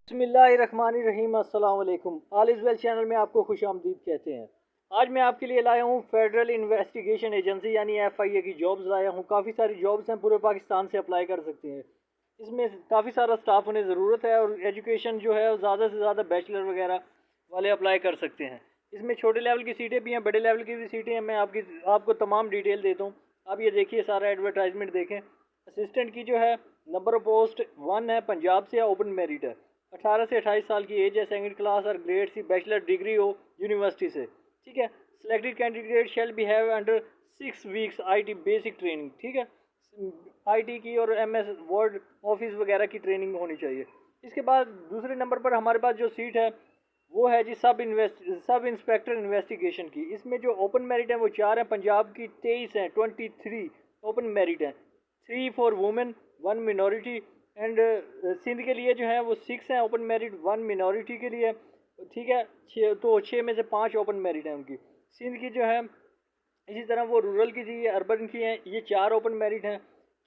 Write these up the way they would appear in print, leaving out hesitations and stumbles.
बिस्मिल्लाहिर्रहमानिर्रहीम। अस्सलाम वालेकुम। ऑल इज़ वेल चैनल में आपको खुशामदीद कहते हैं। आज मैं आपके लिए लाया हूँ फेडरल इन्वेस्टिगेशन एजेंसी यानी FIA की जॉब्स लाया हूँ। काफ़ी सारी जॉब्स हैं, पूरे पाकिस्तान से अप्लाई कर सकते हैं। इसमें काफ़ी सारा स्टाफ होने ज़रूरत है और एजुकेशन जो है ज़्यादा से ज़्यादा बैचलर वगैरह वाले अप्लाई कर सकते हैं। इसमें छोटे लेवल की सीटें भी हैं, बड़े लेवल की भी सीटें हैं। मैं आपको तमाम डिटेल देता हूँ। आप ये देखिए, सारा एडवर्टाइजमेंट देखें। असिस्टेंट की जो है नंबर ऑफ पोस्ट 1 है, पंजाब से ओपन मेरिट है। 18 से 28 साल की एज है, सेकंड क्लास और ग्रेड सी बैचलर डिग्री हो यूनिवर्सिटी से। ठीक है। Selected candidate shall be have under 6 weeks IT basic training. ठीक है। IT की और MS वर्ड ऑफिस वगैरह की ट्रेनिंग होनी चाहिए। इसके बाद दूसरे नंबर पर हमारे पास जो सीट है वो है जी सब इंस्पेक्टर इन्वेस्टिगेशन की। इसमें जो ओपन मेरिट है वो 4 हैं, पंजाब की 23 हैं, 23 ओपन मेरिट है। 3 for women, 1 minority and Sindh के लिए जो है वो 6 हैं ओपन मेरिट, 1 मिनॉरिटी के लिए। ठीक है। 6 में से 5 ओपन मेरिट हैं उनकी। सिंध की जो है इसी तरह वो रूरल की थी, अर्बन की हैं, ये 4 ओपन मेरिट हैं।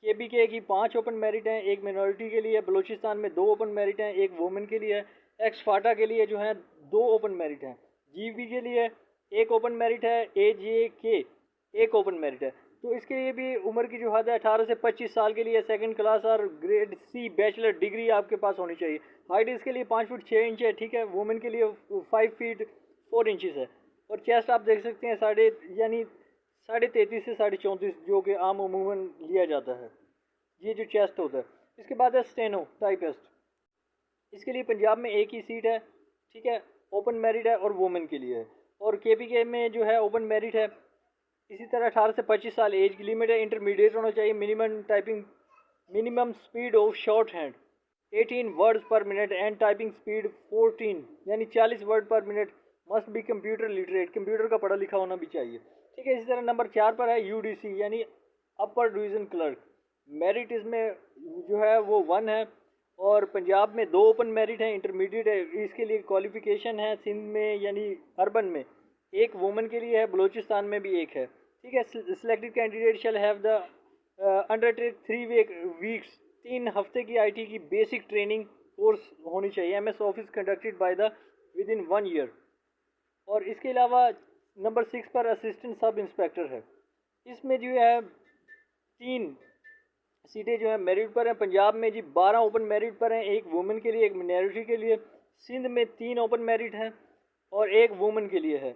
KBK की 5 ओपन मेरिट हैं, 1 मिनॉरिटी के लिए। बलूचिस्तान में 2 ओपन मेरिट हैं, 1 वुमेन के लिए। एक्स फाटा के लिए जो है 2 ओपन मेरिट हैं। GB के लिए 1 ओपन मेरिट है। AJK 1 ओपन मेरिट है। तो इसके लिए भी उम्र की जो हद है 18 से 25 साल के लिए सेकंड क्लास और ग्रेड C बैचलर डिग्री आपके पास होनी चाहिए। हाइट इसके लिए 5 फुट 6 इंच है। ठीक है। वुमेन के लिए 5 फीट 4 इंचज़ है। और चेस्ट आप देख सकते हैं यानी 33.5 से 34.5, जो कि आम अमूमन लिया जाता है। ये जो चेस्ट होता है। इसके बाद है स्टेनो टाइपिस्ट। इसके लिए पंजाब में एक ही सीट है। ठीक है। ओपन मेरिट है और वुमेन के लिए है। और KPK में जो है ओपन मेरिट है। इसी तरह 18 से 25 साल एज की लिमिट है। इंटरमीडिएट होना चाहिए। Minimum speed of short hand 18 words पर मिनट एंड टाइपिंग स्पीड 14 यानी 40 वर्ड पर minute. Must be computer literate, computer का पढ़ा लिखा होना भी चाहिए। ठीक है। इसी तरह नंबर 4 पर है UDC यानी अपर डिवीज़न क्लर्क। मेरिट इसमें जो है वो 1 है। और पंजाब में 2 ओपन मेरिट है, इंटरमीडिएट है। इसके लिए क्वालिफिकेशन है सिंध में यानी अर्बन में 1 वुमेन के लिए है, बलूचिस्तान में भी 1 है। ठीक है। Selected candidate shall have the undertake 3 weeks 3 हफ्ते की IT की बेसिक ट्रेनिंग कोर्स होनी चाहिए। MS office conducted by the with in 1 year. और इसके अलावा नंबर 6 पर असिस्टेंट सब इंस्पेक्टर है। इसमें जो है 3 सीटें जो है मेरिट पर हैं। पंजाब में जी 12 ओपन मेरिट पर हैं, 1 वुमेन के लिए, 1 मिनॉरिटी के लिए। सिंध में 3 ओपन मेरिट हैं और 1 वुमेन के लिए है।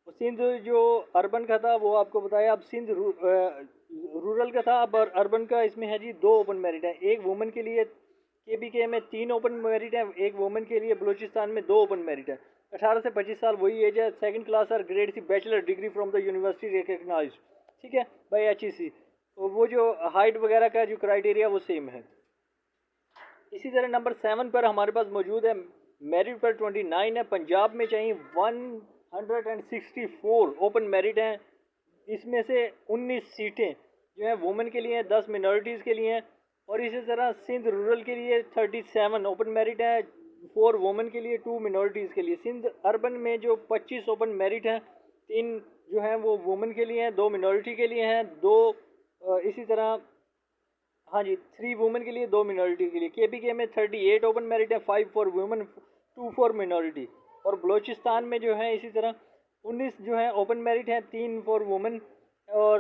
सिंध जो अर्बन का था वो आपको बताया। अब सिंध रूरल का था, अब अर्बन का इसमें है जी 2 ओपन मेरिट है, 1 वुमेन के लिए। KBK में 3 ओपन मेरिट है, 1 वुमेन के लिए। बलूचिस्तान में 2 ओपन मेरिट है। 18 से 25 साल वही एज है। सेकंड क्लास और grade C bachelor degree from the university recognize. ठीक है, बाई HEC। तो वो जो हाइट वगैरह का जो क्राइटेरिया वो सेम है। इसी तरह नंबर 7 पर हमारे पास मौजूद है, मेरिट पर 29 है। पंजाब में चाहिए 164 ओपन मेरिट हैं। इसमें से 19 सीटें जो हैं वुमेन के लिए हैं, 10 मिनॉरिटीज़ के लिए हैं। और इसी तरह सिंध रूरल के लिए 37 ओपन मेरिट है, 4 वुमेन के लिए, 2 मिनॉरिटीज़ के लिए। सिंध अर्बन में जो 25 ओपन मेरिट हैं, 3 जो हैं वो वुमेन के लिए हैं, 2 मिनॉरिटी के लिए हैं, 2 इसी तरह हाँ जी 3 वुमेन के लिए, 2 मिनॉरिटी के लिए। KPK में 38 ओपन मेरिट है, 5 फॉर वुमेन, 2 फॉर मिनॉरिटी। और बलूचिस्तान में जो है इसी तरह 19 जो है ओपन मेरिट है, 3 फॉर वुमेन और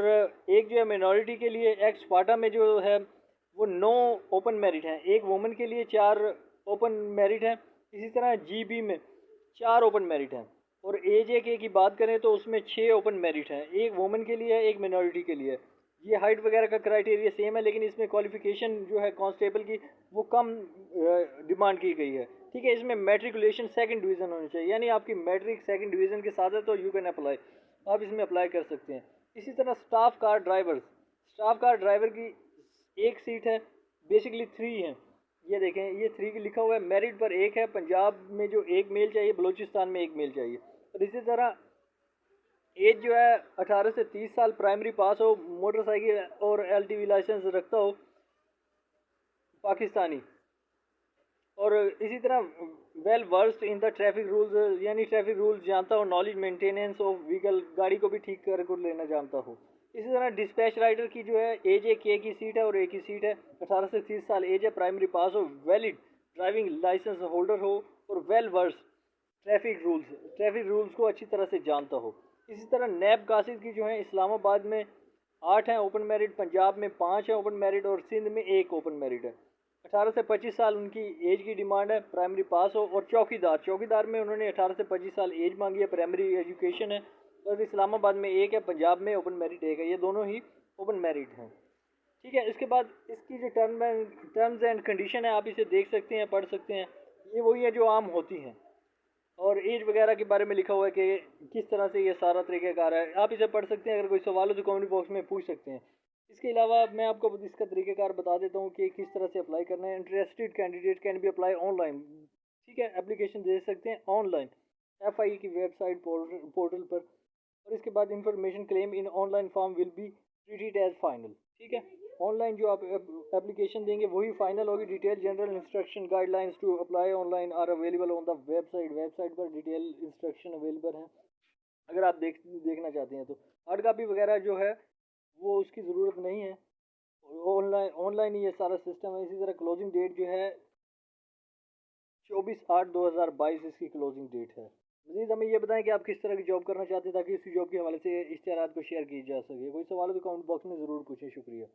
1 जो है मिनॉरिटी के लिए। एक्स फाटा में जो है वो 9 ओपन मेरिट हैं, 1 वुमेन के लिए, 4 ओपन मेरिट हैं। इसी तरह GB में 4 ओपन मेरिट हैं। और AJK की बात करें तो उसमें 6 ओपन मेरिट हैं, 1 वुमेन के लिए, 1 मिनॉरिटी के लिए। ये हाइट वगैरह का क्राइटेरिया सेम है, लेकिन इसमें क्वालिफिकेशन जो है कांस्टेबल की वो कम डिमांड की गई है। ठीक है। इसमें मैट्रिकुलेशन सेकंड डिवीज़न होनी चाहिए, यानी आपकी मैट्रिक सेकंड डिवीज़न के साथ है तो यू कैन अप्लाई, आप इसमें अप्लाई कर सकते हैं। इसी तरह स्टाफ कार ड्राइवर की 1 सीट है, बेसिकली 3 हैं। ये देखें, ये 3 की लिखा हुआ है। मेरिट पर 1 है। पंजाब में जो 1 मेल चाहिए, बलूचिस्तान में 1 मेल चाहिए। और इसी तरह एज जो है 18 से 30 साल, प्राइमरी पास हो, मोटरसाइकिल और LTV लाइसेंस रखता हो, पाकिस्तानी। और इसी तरह well versed in the traffic rules यानी ट्रैफिक रूल्स जानता हो, नॉलेज मेंटेनेंस ऑफ व्हीकल, गाड़ी को भी ठीक कर लेना जानता हो। इसी तरह डिस्पैच राइडर की जो है AJK की सीट है और एक ही सीट है। 18 से 30 साल एज है, प्राइमरी पास हो, वैलिड ड्राइविंग लाइसेंस होल्डर हो और वेल वर्स ट्रैफिक रूल्स को अच्छी तरह से जानता हो। इसी तरह नैब कासिद की जो है इस्लामाबाद में 8 हैं ओपन मेरिट, पंजाब में 5 है ओपन मेरिट और सिंध में 1 ओपन मेरिट है। 18 से 25 साल उनकी एज की डिमांड है, प्राइमरी पास हो। और चौकीदार में उन्होंने 18 से 25 साल एज मांगी है, प्राइमरी एजुकेशन है। और इस्लामाबाद में 1 है, पंजाब में ओपन मेरिट 1 है, ये दोनों ही ओपन मेरिट हैं। ठीक है, इसके बाद इसकी जो टर्म्स एंड कंडीशन है आप इसे देख सकते हैं, पढ़ सकते हैं। ये वही है जो आम होती हैं और एज वगैरह के बारे में लिखा हुआ है कि किस तरह से ये सारा तरीक़ाकार है, आप इसे पढ़ सकते हैं। अगर कोई सवाल हो तो कमेंट बॉक्स में पूछ सकते हैं। इसके अलावा मैं आपको इसका तरीक़ाकार बता देता हूँ कि किस तरह से अप्लाई करना है। Interested candidate can be apply online. ठीक है, एप्लीकेशन दे सकते हैं ऑनलाइन FIE की वेबसाइट पोर्टल पर। और इसके बाद information claim in online form will be treated as final. ठीक है, ऑनलाइन जो आप एप्लीकेशन देंगे वही फाइनल होगी। Detail general instruction guidelines to apply online are available on the website पर डिटेल इंस्ट्रक्शन अवेलेबल हैं अगर आप देखना चाहते हैं तो। हार्ड कापी वगैरह जो है वो उसकी ज़रूरत नहीं है, ऑनलाइन ही ये सारा सिस्टम है। इसी तरह क्लोजिंग डेट जो है 24/8/2022 इसकी क्लोजिंग डेट है। मज़ीद हमें ये बताएं कि आप किस तरह की जॉब करना चाहते हैं ताकि इसी जॉब के हवाले से इश्तिहारात को शेयर किया जा सके। कोई सवाल हो तो कमेंट बॉक्स में ज़रूर पूछें। शुक्रिया।